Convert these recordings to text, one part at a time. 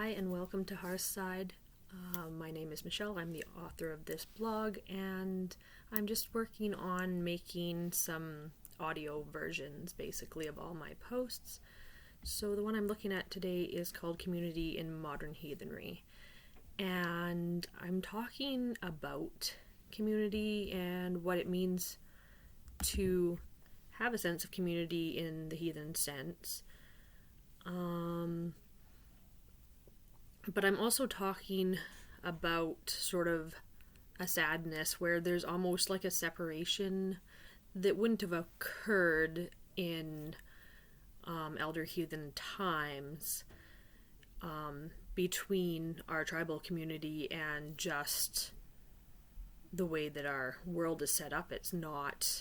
Hi and welcome to Hearthside. My name is Michelle. I'm the author of this blog, and I'm just working on making some audio versions basically of all my posts. So the one I'm looking at today is called Community in Modern Heathenry, and I'm talking about community and what it means to have a sense of community in the heathen sense. But I'm also talking about sort of a sadness where there's almost like a separation that wouldn't have occurred in elder heathen times between our tribal community and just the way that our world is set up. It's not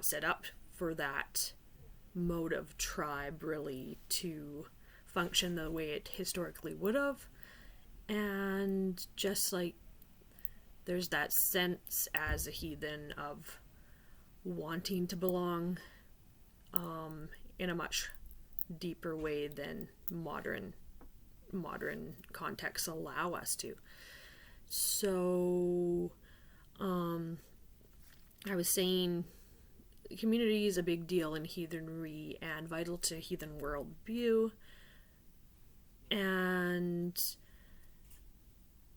set up for that mode of tribe really to function the way it historically would have. And just like there's that sense as a heathen of wanting to belong in a much deeper way than modern contexts allow us to. So I was saying community is a big deal in heathenry and vital to heathen worldview. And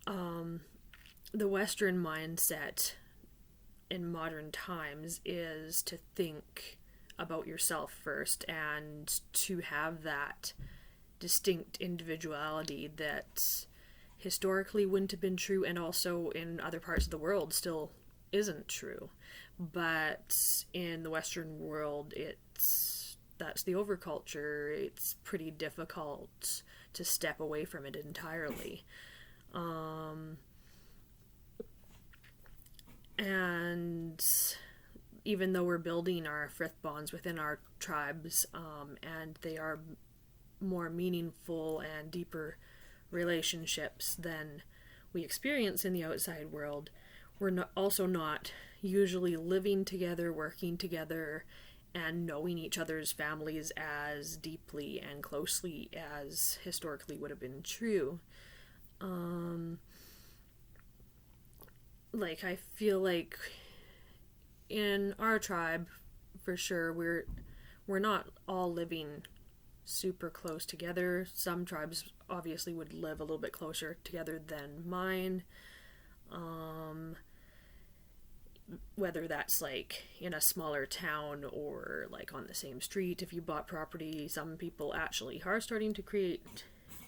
the Western mindset in modern times is to think about yourself first and to have that distinct individuality that historically wouldn't have been true, and also in other parts of the world still isn't true. But in the Western world, that's the overculture. It's pretty difficult to step away from it entirely. And even though we're building our frith bonds within our tribes, and they are more meaningful and deeper relationships than we experience in the outside world, we're also not usually living together, working together, and knowing each other's families as deeply and closely as historically would have been true. I feel like in our tribe, for sure, we're not all living super close together. Some tribes obviously would live a little bit closer together than mine. Whether that's like in a smaller town or like on the same street. If you bought property, some people actually are starting to create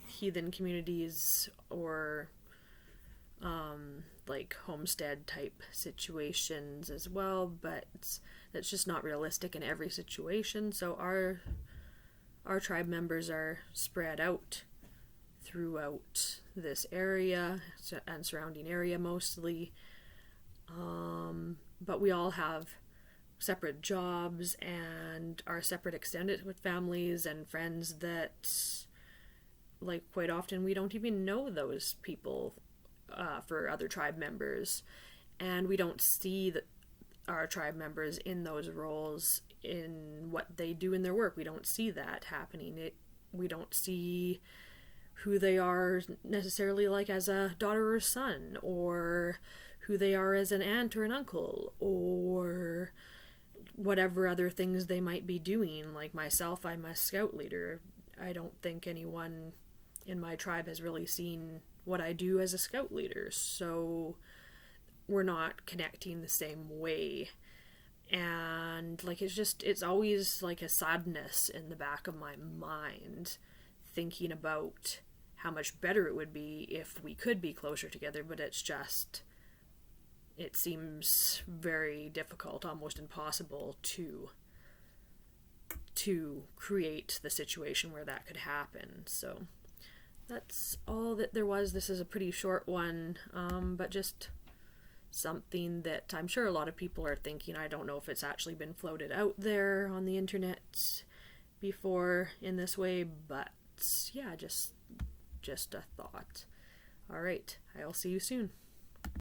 heathen communities or like homestead type situations as well, but that's just not realistic in every situation. So our tribe members are spread out throughout this area and surrounding area mostly. But we all have separate jobs and are separate extended with families and friends that, like, quite often we don't even know those people for other tribe members, and we don't see our tribe members in those roles in what they do in their work. We don't see that happening. We don't see who they are necessarily like as a daughter or son, or who they are as an aunt or an uncle, or whatever other things they might be doing. Like myself, I'm a scout leader. I don't think anyone in my tribe has really seen what I do as a scout leader, so we're not connecting the same way. And like it's always like a sadness in the back of my mind, thinking about how much better it would be if we could be closer together, but it seems very difficult, almost impossible to create the situation where that could happen. So that's all that there was. This is a pretty short one, but just something that I'm sure a lot of people are thinking. I don't know if it's actually been floated out there on the internet before in this way, but yeah, just a thought. All right, I'll see you soon.